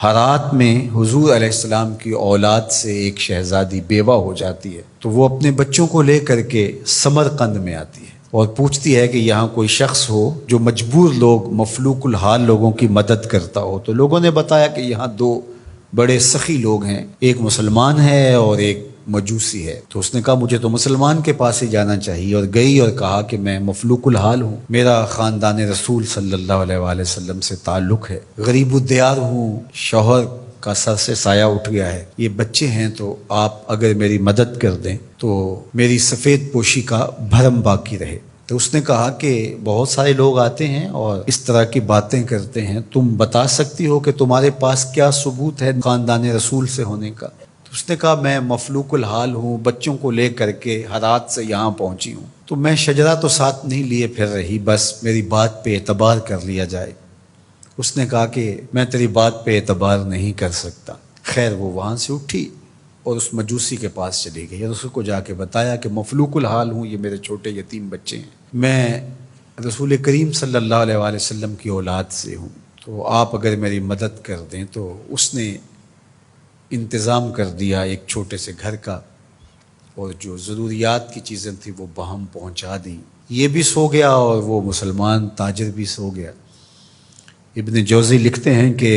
ہرات میں حضور علیہ السلام کی اولاد سے ایک شہزادی بیوہ ہو جاتی ہے تو وہ اپنے بچوں کو لے کر کے سمرقند میں آتی ہے اور پوچھتی ہے کہ یہاں کوئی شخص ہو جو مجبور لوگ مفلوق الحال لوگوں کی مدد کرتا ہو۔ تو لوگوں نے بتایا کہ یہاں دو بڑے سخی لوگ ہیں، ایک مسلمان ہے اور ایک مجوسی ہے۔ تو اس نے کہا مجھے تو مسلمان کے پاس ہی جانا چاہیے، اور گئی اور کہا کہ میں مفلوق الحال ہوں، میرا خاندان رسول صلی اللہ علیہ وآلہ وسلم سے تعلق ہے، غریب الدیار ہوں، شوہر کا سر سے سایہ اٹھ گیا ہے، یہ بچے ہیں، تو آپ اگر میری مدد کر دیں تو میری سفید پوشی کا بھرم باقی رہے۔ تو اس نے کہا کہ بہت سارے لوگ آتے ہیں اور اس طرح کی باتیں کرتے ہیں، تم بتا سکتی ہو کہ تمہارے پاس کیا ثبوت ہے خاندان رسول سے ہونے کا؟ تو اس نے کہا میں مفلوق الحال ہوں، بچوں کو لے کر کے ہرات سے یہاں پہنچی ہوں، تو میں شجرہ تو ساتھ نہیں لیے پھر رہی، بس میری بات پہ اعتبار کر لیا جائے۔ اس نے کہا کہ میں تیری بات پہ اعتبار نہیں کر سکتا۔ خیر وہ وہاں سے اٹھی اور اس مجوسی کے پاس چلی گئی اور اس کو جا کے بتایا کہ مفلوق الحال ہوں، یہ میرے چھوٹے یتیم بچے ہیں، میں رسول کریم صلی اللہ علیہ وآلہ وسلم کی اولاد سے ہوں، تو آپ اگر میری مدد کر دیں۔ تو اس نے انتظام کر دیا ایک چھوٹے سے گھر کا، اور جو ضروریات کی چیزیں تھیں وہ باہم پہنچا دیں۔ یہ بھی سو گیا اور وہ مسلمان تاجر بھی سو گیا۔ ابن جوزی لکھتے ہیں کہ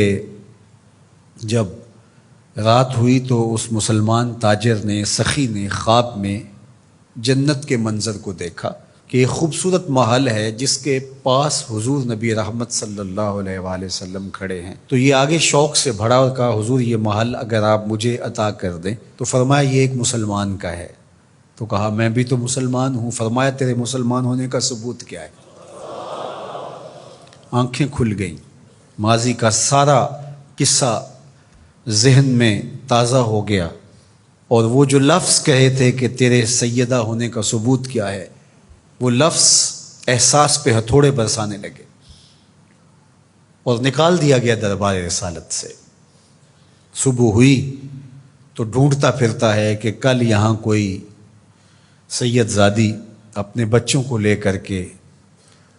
جب رات ہوئی تو اس مسلمان تاجر نے، سخی نے، خواب میں جنت کے منظر کو دیکھا کہ ایک خوبصورت محل ہے جس کے پاس حضور نبی رحمت صلی اللہ علیہ وآلہ وسلم کھڑے ہیں۔ تو یہ آگے شوق سے بھرا اور کہا حضور یہ محل اگر آپ مجھے عطا کر دیں۔ تو فرمایا یہ ایک مسلمان کا ہے۔ تو کہا میں بھی تو مسلمان ہوں۔ فرمایا تیرے مسلمان ہونے کا ثبوت کیا ہے؟ آنکھیں کھل گئیں، ماضی کا سارا قصہ ذہن میں تازہ ہو گیا، اور وہ جو لفظ کہے تھے کہ تیرے سیدہ ہونے کا ثبوت کیا ہے، وہ لفظ احساس پہ ہتھوڑے برسانے لگے اور نکال دیا گیا دربار رسالت سے۔ صبح ہوئی تو ڈھونڈتا پھرتا ہے کہ کل یہاں کوئی سید زادی اپنے بچوں کو لے کر کے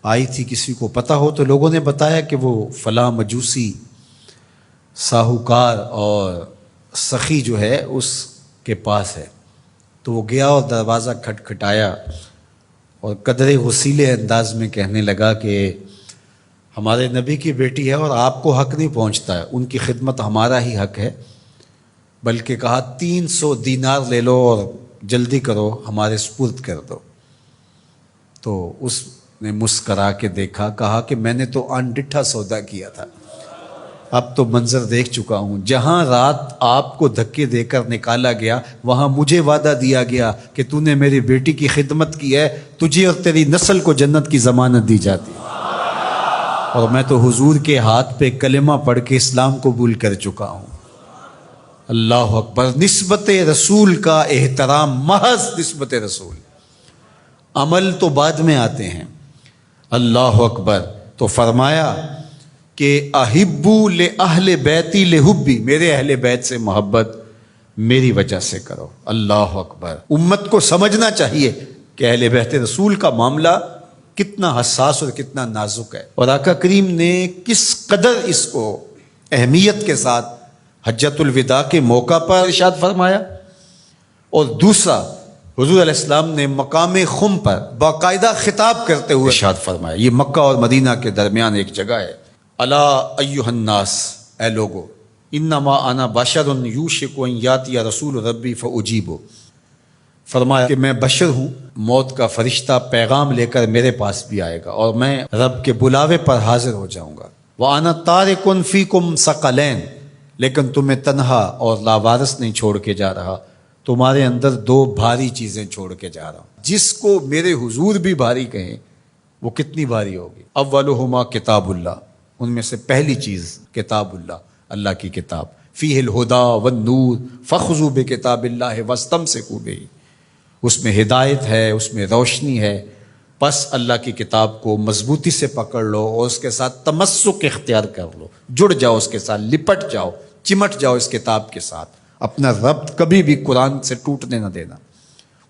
آئی تھی، کسی کو پتہ ہو تو لوگوں نے بتایا کہ وہ فلاں مجوسی ساہوکار اور سخی جو ہے اس کے پاس ہے۔ تو وہ گیا اور دروازہ کھٹکھٹایا اور قدرے غسیلے انداز میں کہنے لگا کہ ہمارے نبی کی بیٹی ہے اور آپ کو حق نہیں پہنچتا ہے، ان کی خدمت ہمارا ہی حق ہے، بلکہ کہا 300 دینار لے لو اور جلدی کرو ہمارے سپرد کر دو۔ تو اس نے مسکرا کے دیکھا، کہا کہ میں نے تو انڈٹھا سودا کیا تھا، اب تو منظر دیکھ چکا ہوں، جہاں رات آپ کو دھکے دے کر نکالا گیا وہاں مجھے وعدہ دیا گیا کہ تو نے میری بیٹی کی خدمت کی ہے، تجھے اور تیری نسل کو جنت کی ضمانت دی جاتی ہے، اور میں تو حضور کے ہاتھ پہ کلمہ پڑھ کے اسلام قبول کر چکا ہوں۔ اللہ اکبر۔ نسبت رسول کا احترام، محض نسبت رسول، عمل تو بعد میں آتے ہیں۔ اللہ اکبر۔ تو فرمایا کہ احبو لأہل بیتی لحبی، میرے اہل بیت سے محبت میری وجہ سے کرو۔ اللہ اکبر۔ امت کو سمجھنا چاہیے کہ اہل بیت رسول کا معاملہ کتنا حساس اور کتنا نازک ہے، اور آقا کریم نے کس قدر اس کو اہمیت کے ساتھ حجۃ الوداع کے موقع پر ارشاد فرمایا۔ اور دوسرا، حضور علیہ السلام نے مقام خم پر باقاعدہ خطاب کرتے ہوئے ارشاد فرمایا، یہ مکہ اور مدینہ کے درمیان ایک جگہ ہے، الا ایھا الناس، اے لوگو، انما انا بشر یوشک ان یاتی رسول ربی فاجیب، فرمایا کہ میں بشر ہوں، موت کا فرشتہ پیغام لے کر میرے پاس بھی آئے گا اور میں رب کے بلاوے پر حاضر ہو جاؤں گا۔ وانا تارک فیکم ثقلین، لیکن تمہیں تنہا اور لاوارث نہیں چھوڑ کے جا رہا، تمہارے اندر دو بھاری چیزیں چھوڑ کے جا رہا ہوں، جس کو میرے حضور بھی بھاری کہیں وہ کتنی بھاری ہوگی۔ اولہما کتاب اللہ، ان میں سے پہلی چیز کتاب اللہ، اللہ کی کتاب، فیہ الہدی والنور فخذوا بکتاب اللہ واستمسکوا بہ، اس میں ہدایت ہے، اس میں روشنی ہے، بس اللہ کی کتاب کو مضبوطی سے پکڑ لو اور اس کے ساتھ تمسک اختیار کر لو، جڑ جاؤ اس کے ساتھ، لپٹ جاؤ، چمٹ جاؤ اس کتاب کے ساتھ، اپنا ربط کبھی بھی قرآن سے ٹوٹنے نہ دینا،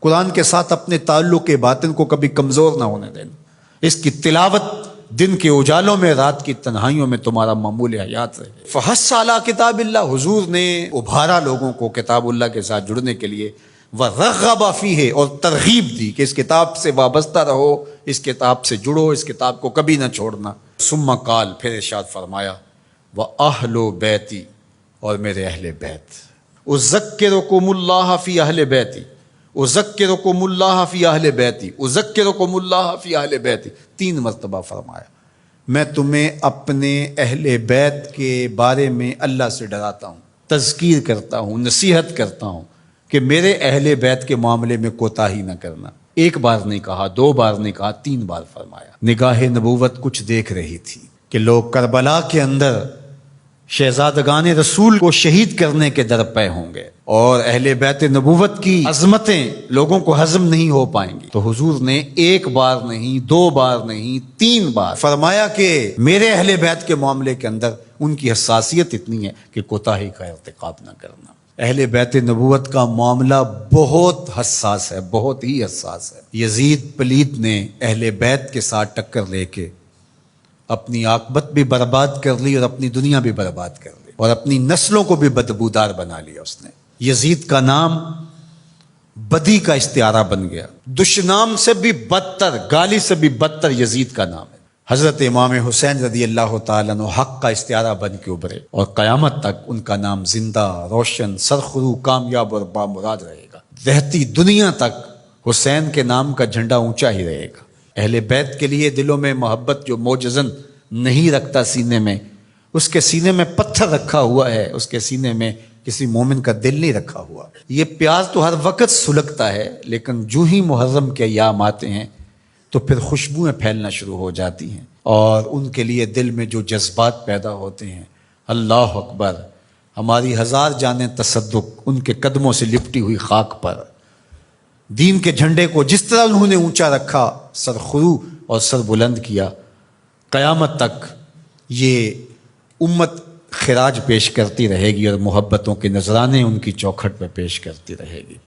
قرآن کے ساتھ اپنے تعلق باطن کو کبھی کمزور نہ ہونے دینا، اس کی تلاوت دن کے اجالوں میں رات کی تنہائیوں میں تمہارا معمول حیات رہے۔ فحث علی کتاب اللہ، حضور نے ابھارا لوگوں کو کتاب اللہ کے ساتھ جڑنے کے لیے، وَرَغَّبَ فِيهِ، اور ترغیب دی کہ اس کتاب سے وابستہ رہو، اس کتاب سے جڑو، اس کتاب کو کبھی نہ چھوڑنا۔ ثم قال، پھر ارشاد فرمایا، وَأَهْلُ بَيْتِي، اور میرے اہل بیت، اذکرکم اللہ فی اہل بیتی، اذکرکم اللہ فی اہل بیتی، اذکرکم اللہ فی اہل بیتی، 3 مرتبہ فرمایا، میں تمہیں اپنے اہل بیت کے بارے میں اللہ سے ڈراتا ہوں، تذکیر کرتا ہوں، نصیحت کرتا ہوں کہ میرے اہل بیت کے معاملے میں کوتاہی نہ کرنا۔ 1 بار نہیں کہا، 2 بار نہیں کہا، 3 بار فرمایا۔ نگاہ نبوت کچھ دیکھ رہی تھی کہ لوگ کربلا کے اندر شہزادگان رسول کو شہید کرنے کے درپے ہوں گے، اور اہل بیت نبوت کی عظمتیں لوگوں کو ہضم نہیں ہو پائیں گی۔ تو حضور نے 1 بار نہیں، 2 بار نہیں، 3 بار فرمایا کہ میرے اہل بیت کے معاملے کے اندر ان کی حساسیت اتنی ہے کہ کوتاہی کا ارتکاب نہ کرنا۔ اہل بیت نبوت کا معاملہ بہت حساس ہے، بہت ہی حساس ہے۔ یزید پلیت نے اہل بیت کے ساتھ ٹکر لے کے اپنی عاقبت بھی برباد کر لی، اور اپنی دنیا بھی برباد کر لی، اور اپنی نسلوں کو بھی بدبودار بنا لیا اس نے۔ یزید کا نام بدی کا استعارہ بن گیا، دشنام سے بھی بدتر، گالی سے بھی بدتر یزید کا نام ہے۔ حضرت امام حسین رضی اللہ تعالیٰ عنہ حق کا استعارہ بن کے ابھرے، اور قیامت تک ان کا نام زندہ، روشن، سرخرو، کامیاب اور بامراد رہے گا۔ رہتی دنیا تک حسین کے نام کا جھنڈا اونچا ہی رہے گا۔ اہل بیت کے لیے دلوں میں محبت جو موجزن نہیں رکھتا سینے میں، اس کے سینے میں پتھر رکھا ہوا ہے، اس کے سینے میں کسی مومن کا دل نہیں رکھا ہوا۔ یہ پیار تو ہر وقت سلگتا ہے، لیکن جو ہی محرم کے ایام آتے ہیں تو پھر خوشبوئیں پھیلنا شروع ہو جاتی ہیں، اور ان کے لیے دل میں جو جذبات پیدا ہوتے ہیں، اللہ اکبر، ہماری 1000 جانیں تصدق ان کے قدموں سے لپٹی ہوئی خاک پر۔ دین کے جھنڈے کو جس طرح انہوں نے اونچا رکھا، سرخرو اور سر بلند کیا، قیامت تک یہ امت خراج پیش کرتی رہے گی، اور محبتوں کے نذرانے ان کی چوکھٹ پہ پیش کرتی رہے گی۔